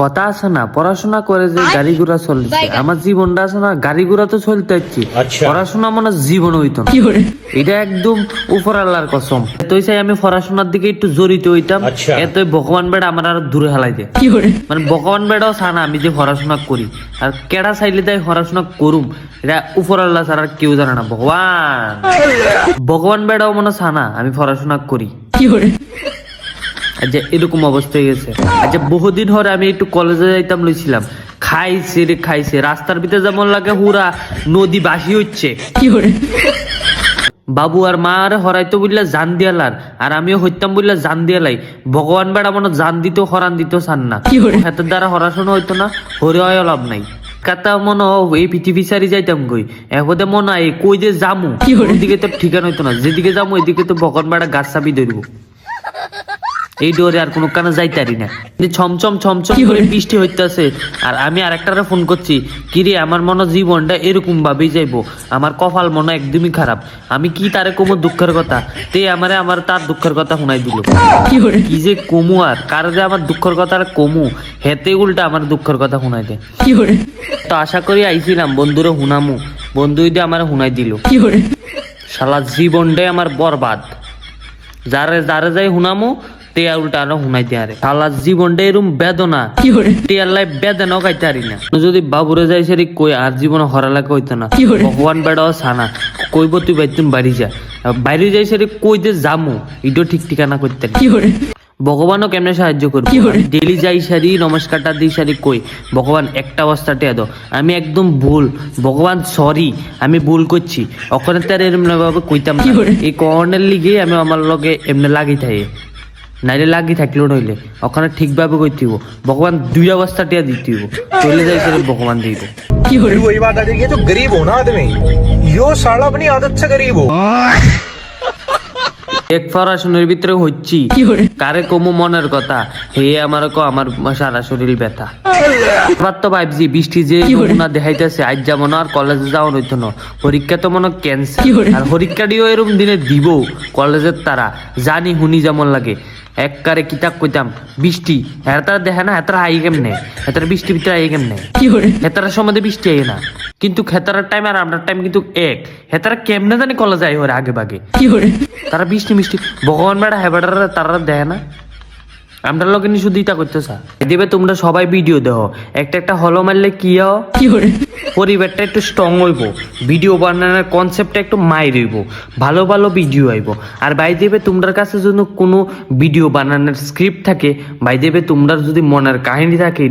কথা আছে না, পড়াশোনা করে যে গাড়ি ঘোড়া চলছে, আমার জীবনটা আছে না, গাড়ি ঘোড়া তো চলতে হচ্ছে, পড়াশোনা মানে জীবন হইতো না। এটা একদম উপর আল্লাহর কসম। তুই চাই আমি পড়াশোনার দিকে একটু জড়িত হইতাম, এত ভগবান বেড়া আমার আর দূরে হালাই দেয়। মানে ভগবান বেড়াও চা না আমি যে পড়াশোনা করি, আর কেডা চাইলে তাই পড়াশোনা করুম, এটা উপর আল্লাহ ছাড়া আর কেউ জানে না। ভগবান বেড়াও মনে চা না আমি পড়াশোনা করি। আচ্ছা এরকম অবস্থা হয়ে গেছে। আচ্ছা বহুদিন ধরে আমি একটু কলেজে যাইতাম লইছিলাম, খাইছে রে খাইছে, রাস্তার ভিতরে যেমন লাগে হুরা নদী বাসি হচ্ছে। বাবু আর মা আরে হরাইতো বললা জান দিয়ালার, আর আমিও হইতাম বললা জান দিয়ালাই। ভগবান বেড়া মনে জান দিত হরান দিত চান না, হাতের দ্বারা হরাশোনা হইতো না, হরে হয় লাভ নাই। কাতা মনে এই পৃথিবী সারি যাইতাম কই, একদে মনে হয় কই যে জামু ওইদিকে তো ঠিকানা হইতো না, যেদিকে যাবো ওইদিকে তো ভগবান বেড়া গাছ চাবি ধরবো। এই ডোরে আর কোনো কানে যাইতারি না। ছমছম ছমছম করে বৃষ্টি হইতেছে, আর আমি আরেকটারে ফোন করছি, কিরে আমার মনে জীবনটা এরকম ভাবেই যাইবো, আমার কপাল মনে একদমই খারাপ, আমি কি তারে কমু দুঃখের কথা, তে আমার তার দুঃখের কথা শুনাই দিল। কি যে কমু আর কার যে আমার দুঃখের কথা আর কমু, হেতে উল্টা আমার দুঃখের কথা শুনাই দেয়। তো আশা করি আইছিলাম বন্ধুরে হুনামু, বন্ধু দিয়ে আমার শুনাই দিল। শালা জীবনটাই আমার বরবাদ, যারে যারে যাই হুনামু তে উল্টা আরো হুনাই দিয়ে আরে শালা জীবনটা এরম বেদনা, টিয়ার লাই বেদনাও গাইতে পারি না। যদি বাবুরে যাই সারি কই আর জীবনে হরালাকে হইতো না, ভগবান বেড়াও সানা কইব তুই বাইতুন বাড়ি যা, বাইরে যাই সারি কই যে জামু ইটো ঠিক ঠিকানা করতে। ভগবানও কেমনে সাহায্য করবে, ডেলি যাই সারি নমস্কারটা দিই সারি কই ভগবান একটা অবস্থাতে এদ আমি একদম ভুল, ভগবান সরি আমি ভুল করছি, ওখানে তার এরম ভাবে কইতাম না। এই কর্নের লিগে আমি আমার লগে এমনি লাগি থাকি, নাইলে লাগি থাকলেও নইলে ওখানে ঠিকভাবে কইতিব, ভগবান দুই অবস্থা টিয়া দিতিব, চলে যাই সেটা ভগবান দিব। वही बात आ जाएगी, जो गरीब हो ना आदमी, यो साला अपनी आदत से गरीब हो। এক পড়াশোনার ভিতরে হচ্ছি, কারে কমু মনের কথা, হে আমার আমার সারা শরীর ব্যথা। এবার তো ভাবছি বৃষ্টি যে না দেখাইতেছে, আজ যাবো না আর কলেজে যাওয়া হইতো না, পরীক্ষা তো মনে ক্যান্সেল, আর পরীক্ষাটিও এরকম দিনে দিব কলেজের তারা জানি হুনি যেমন লাগে। এককারে কিতাব কইতাম বৃষ্টি হেতারা দেখে না, হেতারা আই কেমনে, হেতারা বৃষ্টির ভিতরে আই কেমনে, হেতারার সময় বৃষ্টি আই না, কিন্তু হেতারার টাইম আর আপনার টাইম কিন্তু এক, হেতারা কেমনে জানি কলেজে আই হরে আগে বাগে, তারা বৃষ্টি মিষ্টি ভগবান বেড়া হেবাটার তারা দেখে না। আমরা লোক শুধু ইটা করতেছা দিবে, তোমরা সবাই ভিডিও দেখো, একটা একটা হলো মারলে কি পরিবারটা একটু স্ট্রং হইব, ভিডিও বানানোর কনসেপ্টটা একটু মাইর হইব, ভালো ভালো ভিডিও আইব। আর ভাই দেবে তোমার কাছে যদি কোনো ভিডিও বানানোর স্ক্রিপ্ট থাকে, ভাই দেবে তোমরা যদি মনের কাহিনী থাকে